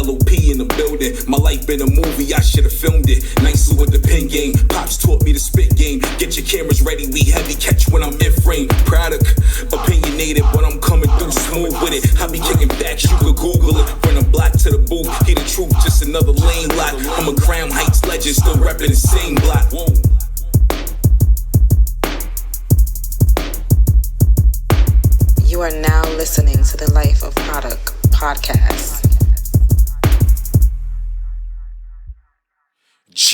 LOP in the building. My life been a movie, I should've filmed it. Nicely with the pen game. Pops taught me the spit game. Get your cameras ready, we heavy catch when I'm in frame. Produk, opinionated, but I'm coming through smooth with it. I be kicking facts, you could Google it. From the block to the booth, hear the truth, just another lane lock. I'm a Crown Heights legend, still repping the same block. You are now listening to the Life of Produk podcast.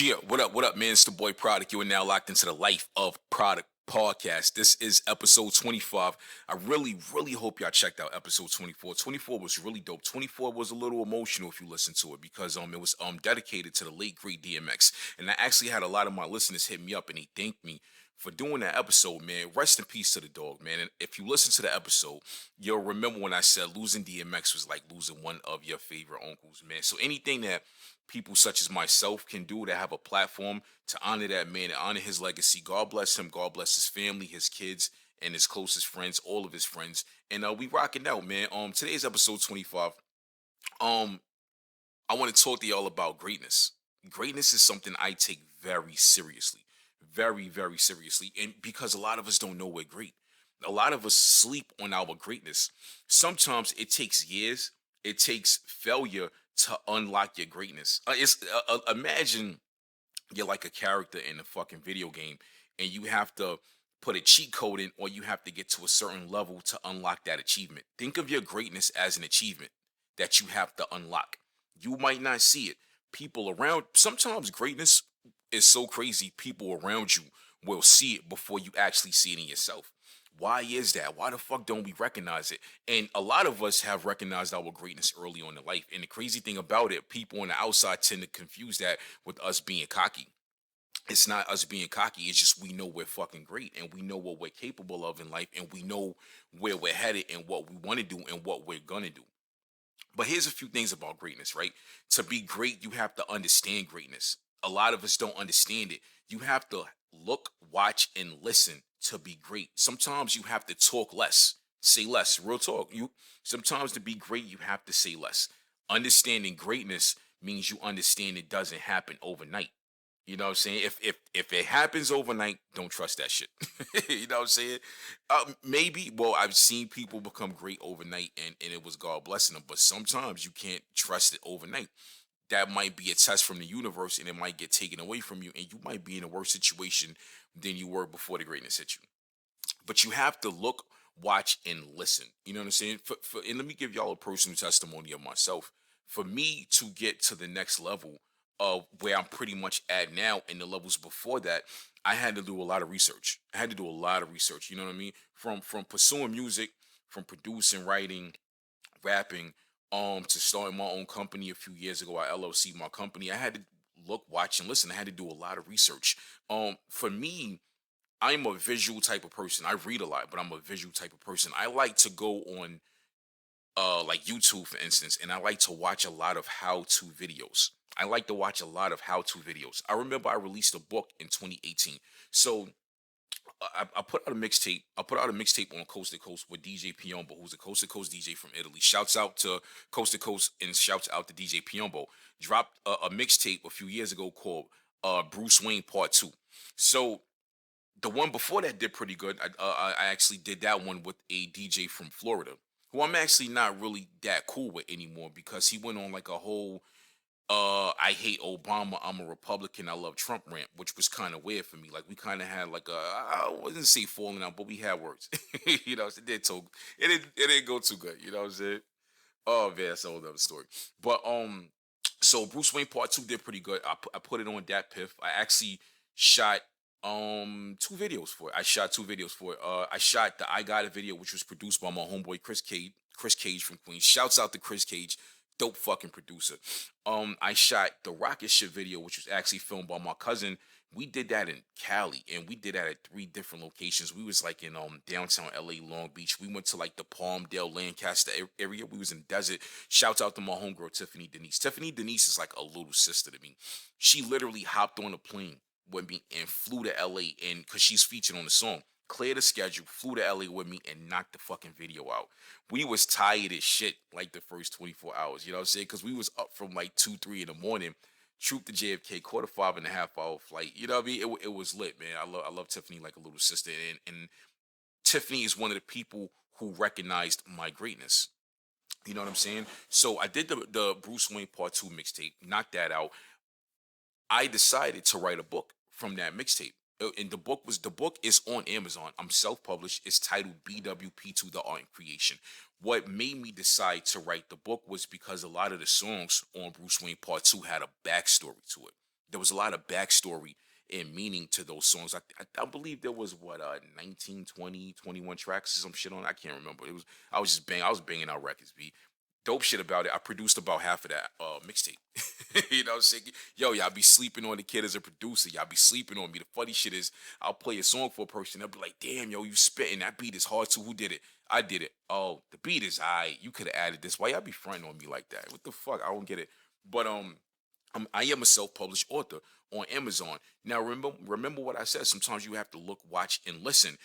Yeah, what up, man? It's the boy Produk. You are now locked into the Life of Produk podcast. This is episode 25. I really hope y'all checked out episode 24. 24 was really dope. 24 was a little emotional if you listen to it because it was dedicated to the late great DMX. And I actually had a lot of my listeners hit me up and they thanked me for doing that episode, man. Rest in peace to the dog, man. And if you listen to the episode, you'll remember when I said losing DMX was like losing one of your favorite uncles, man. So anything that people such as myself can do to have a platform to honor that man, to honor his legacy, God bless him, God bless his family, his kids, and his closest friends, all of his friends. And we rocking out, man. Today's episode 25. I want to talk to y'all about greatness. Greatness is something I take very seriously. Very seriously, and because a lot of us don't know we're great. A lot of us sleep on our greatness. Sometimes it takes years, it takes failure to unlock your greatness. Imagine you're like a character in a fucking video game and you have to put a cheat code in, or you have to get to a certain level to unlock that achievement. Think of your greatness as an achievement that you have to unlock. You might not see it. People around, sometimes greatness is so crazy, people around you will see it before you actually see it in yourself. Why is that? Why the fuck don't we recognize it? And a lot of us have recognized our greatness early on in life. And the crazy thing about it, people on the outside tend to confuse that with us being cocky. It's not us being cocky. It's just we know we're fucking great and we know what we're capable of in life and we know where we're headed and what we want to do and what we're going to do. But here's a few things about greatness, right? To be great, you have to understand greatness. A lot of us don't understand it. You have to look, watch, and listen to be great. Sometimes you have to talk less, say less. Real talk. Sometimes to be great, you have to say less. Understanding greatness means you understand it doesn't happen overnight. You know what I'm saying? If it happens overnight, don't trust that shit. You know what I'm saying? I've seen people become great overnight and it was God blessing them, but sometimes you can't trust it overnight. That might be a test from the universe and it might get taken away from you and you might be in a worse situation than you were before the greatness hit you. But you have to look, watch, and listen. You know what I'm saying? And let me give y'all a personal testimony of myself. For me to get to the next level of where I'm pretty much at now and the levels before that, I had to do a lot of research. You know what I mean? From pursuing music, from producing, writing, rapping, to starting my own company a few years ago. I LLC my company. I had to look, watch, and listen. I had to do a lot of research. For me, I'm a visual type of person. I read a lot, but I'm a visual type of person. I like to go on like YouTube, for instance, and I like to watch a lot of how-to videos. I I remember I released a book in 2018. So I put out a mixtape. On Coast to Coast with DJ Piombo, who's a Coast to Coast DJ from Italy. Shouts out to Coast to Coast and shouts out to DJ Piombo. Dropped a mixtape a few years ago called Bruce Wayne Part 2. So the one before that did pretty good. I actually did that one with a DJ from Florida, who I'm actually not really that cool with anymore because he went on like a whole I hate Obama, I'm a Republican, I love Trump rant, which was kind of weird for me. Like we kind of had like I wouldn't say falling out, but we had words. You know, it didn't go too good. You know what I'm saying? Oh man, that's a whole other story. But so Bruce Wayne Part 2 did pretty good. I put it on that piff. I actually shot 2 videos for it. I shot the I Got It video, which was produced by my homeboy Chris Cage from Queens. Shouts out to Chris Cage. Dope fucking producer. I shot the Rocket Ship video, which was actually filmed by my cousin. We did that in Cali, and we did that at 3 different locations. We was like in downtown LA, Long Beach. We went to like the Palmdale, Lancaster area. We was in the desert. Shouts out to my homegirl Tiffany Denise. Tiffany Denise is like a little sister to me. She literally hopped on a plane with me and flew to LA, and because she's featured on the song. cleared the schedule, flew to LA with me, and knocked the fucking video out. We was tired as shit like the first 24 hours, you know what I'm saying? Because we was up from like 2, 3 in the morning, trooped to JFK, caught a 5.5 hour flight. You know what I mean? It was lit, man. I love Tiffany like a little sister, and Tiffany is one of the people who recognized my greatness. You know what I'm saying? So I did the Bruce Wayne Part 2 mixtape, knocked that out. I decided to write a book from that mixtape. And the book is on Amazon. I'm self-published. It's titled BWP2 The Art and Creation. What made me decide to write the book was because a lot of the songs on Bruce Wayne Part 2 had a backstory to it. There was a lot of backstory and meaning to those songs. I believe there was 19, 20, 21 tracks or some shit on it. I can't remember. I was banging out records, B. Dope shit about it. I produced about half of that mixtape. You know what I'm saying? Yo, y'all be sleeping on the kid as a producer. Y'all be sleeping on me. The funny shit is I'll play a song for a person. They'll be like, damn, yo, you spitting. That beat is hard too. Who did it? I did it. Oh, the beat is you could have added this. Why y'all be fronting on me like that? What the fuck? I don't get it. But I am a self-published author on Amazon. Now remember what I said. Sometimes you have to look, watch, and listen.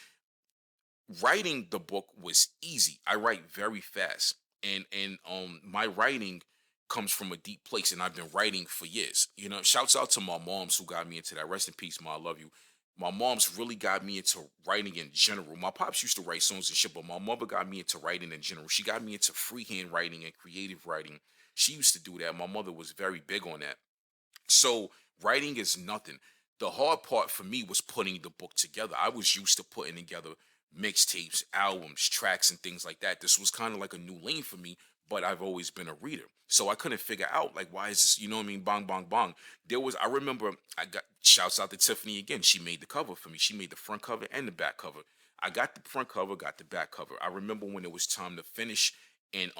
Writing the book was easy. I write very fast. And my writing comes from a deep place, and I've been writing for years. You know, shouts out to my moms who got me into that. Rest in peace, Ma, I love you. My mom's really got me into writing in general. My pops used to write songs and shit, but my mother got me into writing in general. She got me into freehand writing and creative writing. She used to do that. My mother was very big on that. So writing is nothing. The hard part for me was putting the book together. I was used to putting together mixtapes, albums, tracks, and things like that. This was kind of like a new lane for me, but I've always been a reader. So I couldn't figure out, like, why is this, you know what I mean? Bong, bong, bong. I remember, I got, shouts out to Tiffany again. She made the cover for me. She made the front cover and the back cover. I got the front cover, got the back cover. I remember when it was time to finish and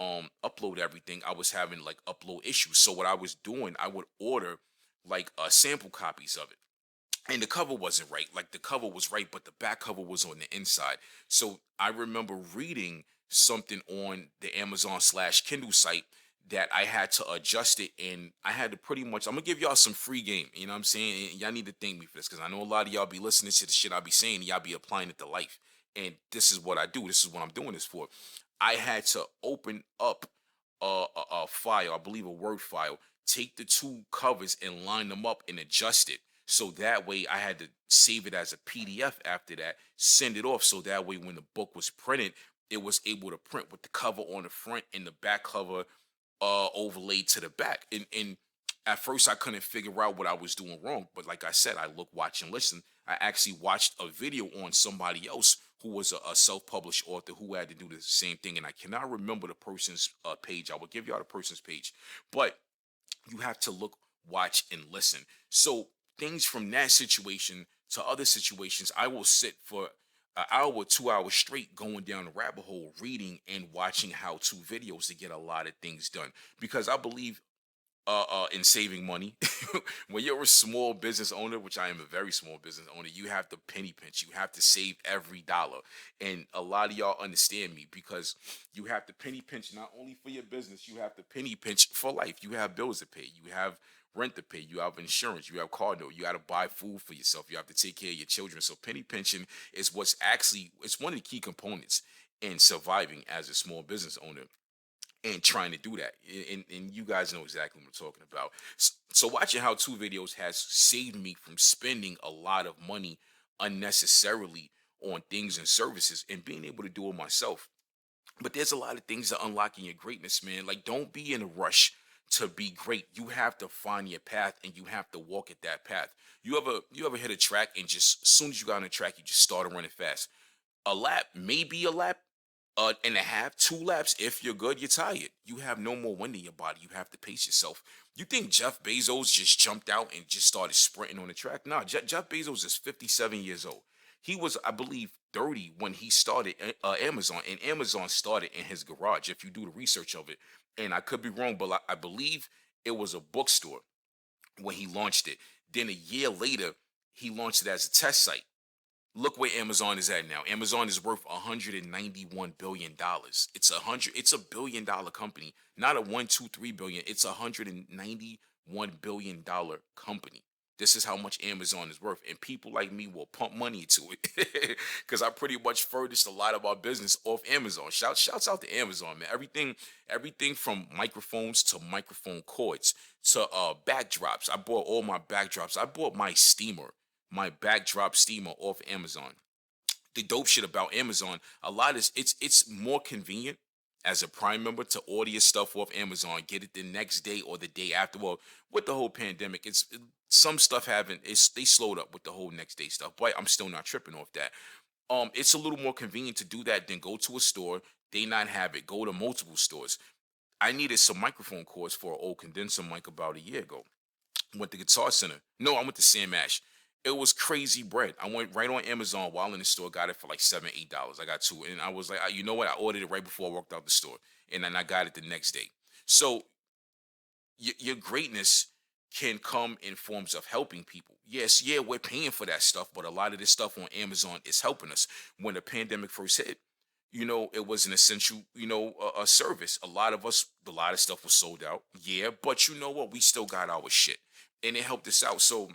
upload everything, I was having like upload issues. So what I was doing, I would order like sample copies of it. And the cover wasn't right. Like the cover was right, but the back cover was on the inside. So I remember reading something on the Amazon/Kindle site that I had to adjust it, and I had to pretty much, I'm gonna give y'all some free game. You know what I'm saying? And y'all need to thank me for this, because I know a lot of y'all be listening to the shit I be saying, and y'all be applying it to life. And this is what I do. This is what I'm doing this for. I had to open up a file, I believe a Word file, take the two covers and line them up and adjust it. So that way I had to save it as a PDF after that, send it off. So that way when the book was printed, it was able to print with the cover on the front and the back cover overlaid to the back. And at first I couldn't figure out what I was doing wrong. But like I said, I look, watch, and listen. I actually watched a video on somebody else who was a self-published author who had to do the same thing. And I cannot remember the person's page. I will give y'all the person's page. But you have to look, watch, and listen. So things from that situation to other situations, I will sit for an hour, 2 hours straight going down the rabbit hole, reading and watching how-to videos to get a lot of things done. Because I believe in saving money. When you're a small business owner, which I am a very small business owner, you have to penny pinch. You have to save every dollar. And a lot of y'all understand me, because you have to penny pinch not only for your business, you have to penny pinch for life. You have bills to pay. You have rent to pay. You have insurance. You have car note. You got to buy food for yourself. You have to take care of your children. So penny pinching is it's one of the key components in surviving as a small business owner and trying to do that. And you guys know exactly what I'm talking about. So watching how-to videos has saved me from spending a lot of money unnecessarily on things and services and being able to do it myself. But there's a lot of things that unlocking your greatness, man. Like, don't be in a rush to be great. You have to find your path, and you have to walk at that path. You ever hit a track and just as soon as you got on the track, you just started running fast? A lap, maybe a lap and a half, 2 laps. If you're good, you're tired. You have no more wind in your body. You have to pace yourself. You think Jeff Bezos just jumped out and just started sprinting on the track? No, Jeff Bezos is 57 years old. He was, I believe, 30 when he started Amazon, and Amazon started in his garage, if you do the research of it. And I could be wrong, but I believe it was a bookstore when he launched it. Then a year later, he launched it as a test site. Look where Amazon is at now. Amazon is worth $191 billion. It's a $1 billion company, not a 1, 2, 3 billion. It's $191 billion company. This is how much Amazon is worth. And people like me will pump money into it because I pretty much furnished a lot of our business off Amazon. Shouts out to Amazon, man. Everything from microphones to microphone cords to backdrops. I bought all my backdrops. I bought my backdrop steamer off Amazon. The dope shit about Amazon, a lot is it's more convenient as a Prime member to order your stuff off Amazon, get it the next day or the day after. Well, with the whole pandemic, some stuff they slowed up with the whole next day stuff, but I'm still not tripping off that. It's a little more convenient to do that than go to a store, they not have it, go to multiple stores. I needed some microphone cords for an old condenser mic about a year ago. Went to Guitar Center. No, I went to Sam Ash. It was crazy bread. I went right on Amazon while in the store, got it for like $7, $8. I got two, and I was like, you know what? I ordered it right before I walked out the store, and then I got it the next day. So your greatness can come in forms of helping people. Yes, yeah, we're paying for that stuff, but a lot of this stuff on Amazon is helping us. When the pandemic first hit, it was an essential, a service. A lot of stuff was sold out. Yeah, but you know what? We still got our shit, and it helped us out. So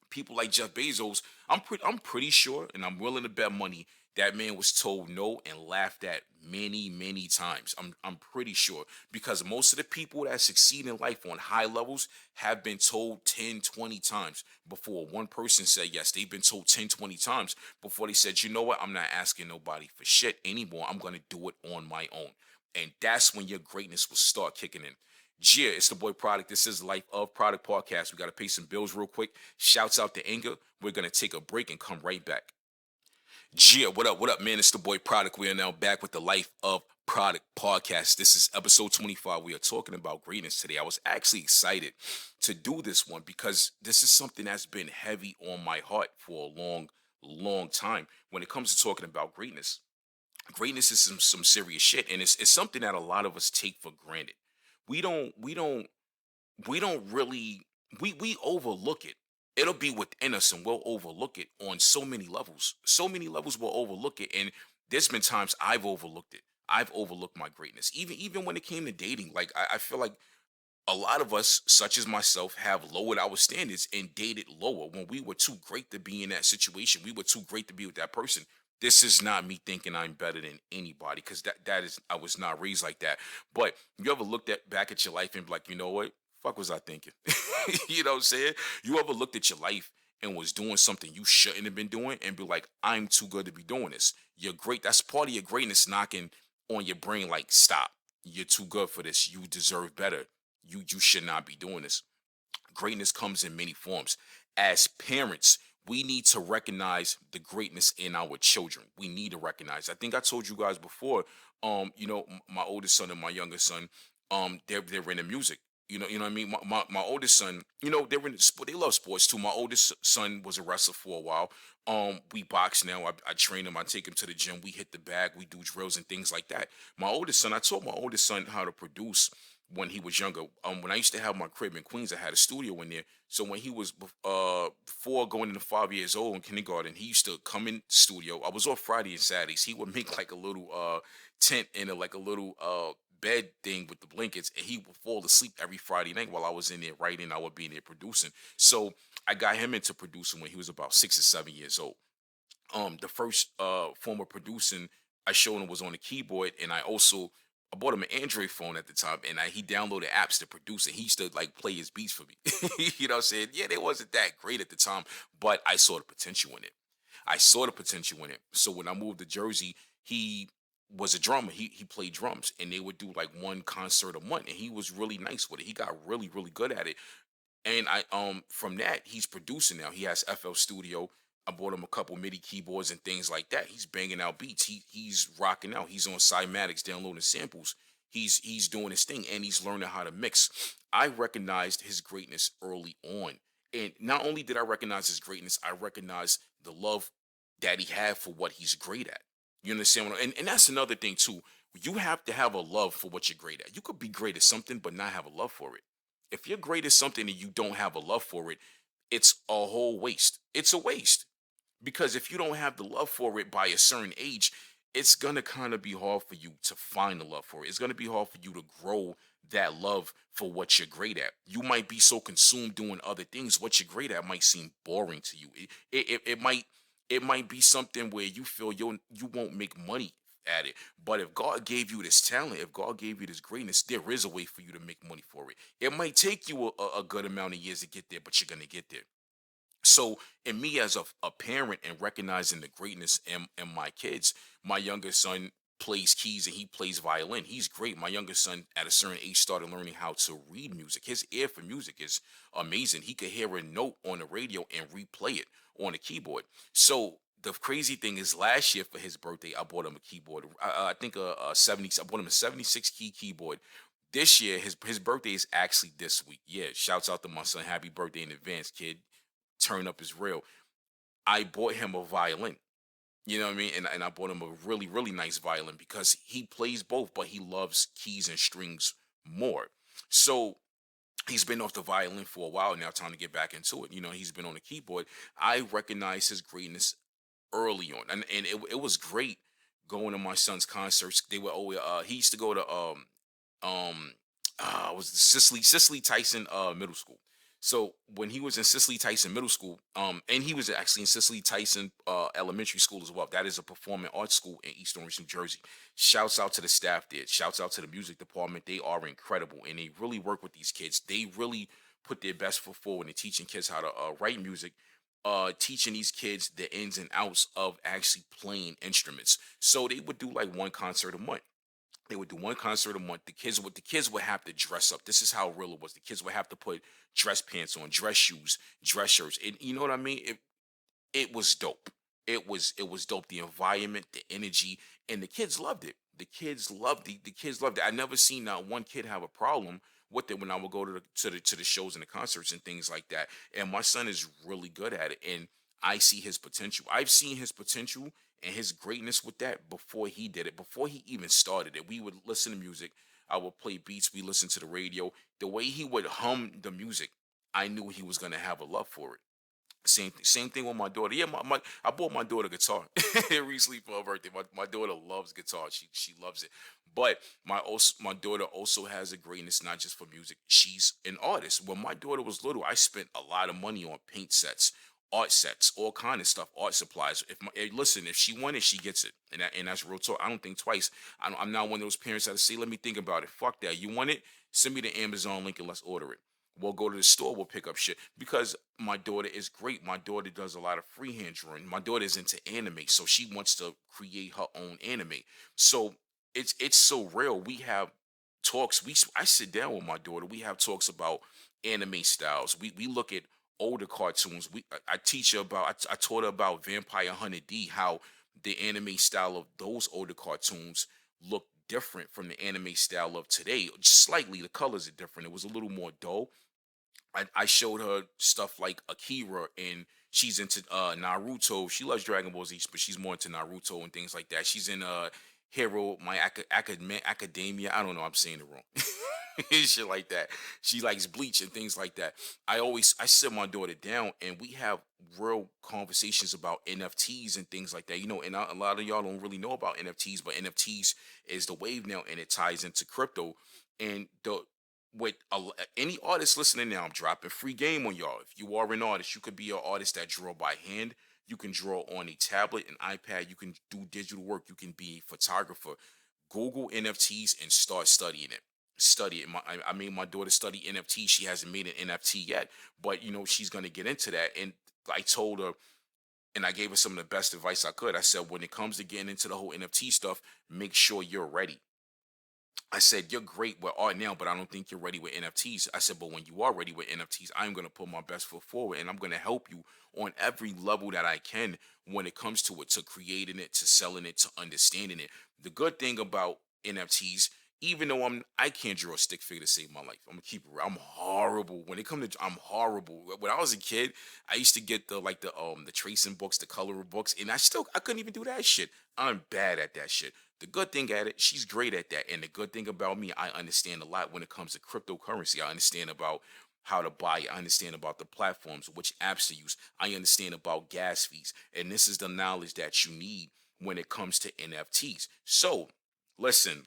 people like Jeff Bezos, I'm pretty sure, and I'm willing to bet money that man was told no and laughed at many, many times. I'm pretty sure, because most of the people that succeed in life on high levels have been told 10, 20 times before one person said yes. They've been told 10, 20 times before they said, you know what, I'm not asking nobody for shit anymore. I'm going to do it on my own. And that's when your greatness will start kicking in. Yeah, it's the boy Produk. This is the Life of Produk podcast. We got to pay some bills real quick. Shouts out to Inga. We're going to take a break and come right back. Yeah, what up, man? It's the boy Produk. We are now back with the Life of Produk podcast. This is episode 25. We are talking about greatness today. I was actually excited to do this one because this is something that's been heavy on my heart for a long, long time. When it comes to talking about greatness is some serious shit, and it's something that a lot of us take for granted. We don't really we overlook it. It'll be within us and we'll overlook it on so many levels. So many levels we'll overlook it. And there's been times I've overlooked it. I've overlooked my greatness. Even when it came to dating, like I feel like a lot of us, such as myself, have lowered our standards and dated lower when we were too great to be in that situation. We were too great to be with that person. This is not me thinking I'm better than anybody, because that is, I was not raised like that. But you ever looked back at your life and be like, you know what? Fuck was I thinking? You know what I'm saying? You ever looked at your life and was doing something you shouldn't have been doing and be like, I'm too good to be doing this? You're great. That's part of your greatness knocking on your brain like, stop. You're too good for this. You deserve better. You should not be doing this. Greatness comes in many forms. As parents, we need to recognize the greatness in our children. We need to recognize. I think I told you guys before. My oldest son and my youngest son, they're into music. You know what I mean. My oldest son, they're in sport. They love sports too. My oldest son was a wrestler for a while. We box now. I train him. I take him to the gym. We hit the bag. We do drills and things like that. My oldest son, I taught my oldest son how to produce when he was younger. When I used to have my crib in Queens, I had a studio in there. So when he was before going into 5 years old in kindergarten, he used to come in the studio. I was off Friday and Saturdays. He would make like a little tent and like a little bed thing with the blankets, and he would fall asleep every Friday night while I was in there writing. I would be in there producing. So I got him into producing when he was about 6 or 7 years old. The first form of producing I showed him was on the keyboard, and I bought him an Android phone at the time, and he downloaded apps to produce it. He used to like play his beats for me. You know what I'm saying? Yeah, they wasn't that great at the time, but I saw the potential in it. So when I moved to Jersey, he was a drummer. He played drums, and they would do like one concert a month, and he was really nice with it. He got really, really good at it. And from that, he's producing now. He has FL Studio. I bought him a couple MIDI keyboards and things like that. He's banging out beats. He's rocking out. He's on Cymatics downloading samples. He's doing his thing, and he's learning how to mix. I recognized his greatness early on. And not only did I recognize his greatness, I recognized the love that he had for what he's great at. You understand what and that's another thing too. You have to have a love for what you're great at. You could be great at something but not have a love for it. If you're great at something and you don't have a love for it, it's a whole waste. It's a waste. Because if you don't have the love for it by a certain age, it's going to kind of be hard for you to find the love for it. It's going to be hard for you to grow that love for what you're great at. You might be so consumed doing other things. What you're great at might seem boring to you. It might be something where you feel you won't make money at it. But if God gave you this talent, if God gave you this greatness, there is a way for you to make money for it. It might take you a good amount of years to get there, but you're gonna get there. So, in me as a parent and recognizing the greatness in my kids, my youngest son plays keys and he plays violin. He's great. My youngest son at a certain age started learning how to read music. His ear for music is amazing. He could hear a note on the radio and replay it on a keyboard. So the crazy thing is, last year for his birthday, I bought him a keyboard. I think a 70. I bought him a 76 key keyboard. This year, his birthday is actually this week. Yeah, shouts out to my son. Happy birthday in advance, kid. Turn up is real. I bought him a violin. You know what I mean? And I bought him a really, really nice violin because he plays both, but he loves keys and strings more. So he's been off the violin for a while now, time to get back into it. He's been on the keyboard. I recognize his greatness early on. And it was great going to my son's concerts. They were always he used to go to um was Cicely Tyson middle school. So when he was in Cicely Tyson middle school, and he was actually in Cicely Tyson elementary school as well. That is a performing arts school in East Orange, New Jersey. Shouts out to the staff there. Shouts out to the music department. They are incredible, and they really work with these kids. They really put their best foot forward in teaching kids how to write music, teaching these kids the ins and outs of actually playing instruments. So they would do like one concert a month. They would do one concert a month. The kids would have to dress up. This is how real it was. The kids would have to put dress pants on, dress shoes, dress shirts. And you know what I mean? It was dope. It was dope. The environment, the energy, and the kids loved it. The kids loved it. I never seen not one kid have a problem with it when I would go to the shows and the concerts and things like that. And my son is really good at it, and I see his potential. I've seen his potential and his greatness with that before he did it. Before he even started it, we would listen to music. I would play beats. We listened to the radio. The way he would hum the music, I knew he was gonna have a love for it. Same thing with my daughter. Yeah, I bought my daughter guitar recently for her birthday. My daughter loves guitar. She loves it. But my daughter also has a greatness not just for music. She's an artist. When my daughter was little, I spent a lot of money on paint sets, art sets, all kind of stuff, art supplies. Listen, if she wanted, she gets it, and that's real talk. I don't think twice. I'm not one of those parents that say, "Let me think about it." Fuck that. You want it? Send me the Amazon link and let's order it. We'll go to the store, we'll pick up shit. Because my daughter is great. My daughter does a lot of freehand drawing. My daughter is into anime, so she wants to create her own anime. So it's so real. We have talks. I sit down with my daughter. We have talks about anime styles. We look at older cartoons. I teach her about I taught her about Vampire Hunter D, how the anime style of those older cartoons look different from the anime style of today. Slightly, the colors are different. It was a little more dull. I showed her stuff like Akira, and she's into Naruto. She loves Dragon Ball Z, but she's more into Naruto and things like that. She's in Hero, Academia. I don't know, I'm saying it wrong. Shit like that. She likes Bleach and things like that. I sit my daughter down and we have real conversations about NFTs and things like that. And a lot of y'all don't really know about NFTs, but NFTs is the wave now, and it ties into crypto. And with any artist listening now, I'm dropping free game on y'all. If you are an artist, you could be an artist that draw by hand. You can draw on a tablet, an iPad. You can do digital work. You can be a photographer. Google NFTs and start studying it. Study it. I made my daughter study NFT. She hasn't made an NFT yet, but she's gonna get into that. And I told her, and I gave her some of the best advice I could. I said, when it comes to getting into the whole NFT stuff, make sure you're ready. I said, you're great with art now, but I don't think you're ready with NFTs. I said, but when you are ready with NFTs, I'm going to put my best foot forward, and I'm going to help you on every level that I can when it comes to it, to creating it, to selling it, to understanding it. The good thing about NFTs, even though I can't draw a stick figure to save my life. I'm gonna keep it real. I'm horrible when it comes to. I'm horrible. When I was a kid, I used to get the tracing books, the coloring books, and I couldn't even do that shit. I'm bad at that shit. The good thing at it, she's great at that. And the good thing about me, I understand a lot when it comes to cryptocurrency. I understand about how to buy it. I understand about the platforms, which apps to use. I understand about gas fees. And this is the knowledge that you need when it comes to NFTs. So, listen,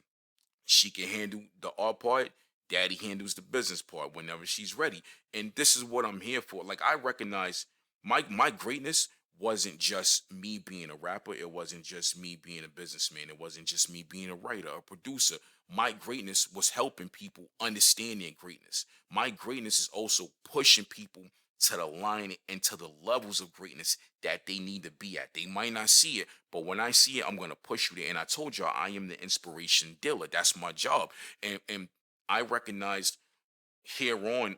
she can handle the art part. Daddy handles the business part whenever she's ready. And this is what I'm here for. Like, I recognize my greatness wasn't just me being a rapper. It wasn't just me being a businessman. It wasn't just me being a writer, a producer. My greatness was helping people understand their greatness. My greatness is also pushing people to the line and to the levels of greatness that they need to be at. They might not see it, but when I see it, I'm going to push you there. And I told y'all, I am the inspiration dealer. That's my job. And I recognized here on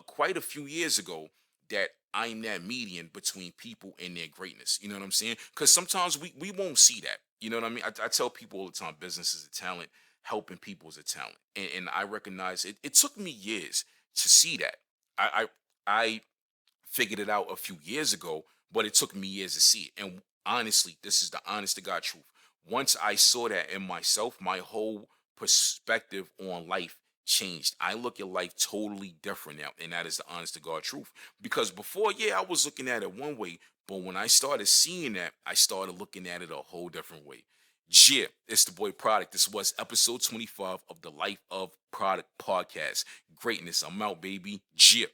quite a few years ago that I'm that median between people and their greatness. You know what I'm saying? Because sometimes we won't see that. You know what I mean? I tell people all the time, business is a talent, helping people is a talent. And I recognize it took me years to see that. I figured it out a few years ago, but it took me years to see it. And honestly, this is the honest to God truth. Once I saw that in myself, my whole perspective on life changed. I look at life totally different now, and that is the honest to God truth. Because before, yeah, I was looking at it one way, but when I started seeing that, I started looking at it a whole different way. Yeah, it's the boy Product. This was episode 25 of the Life of Product podcast. Greatness. I'm out, baby. Yeah.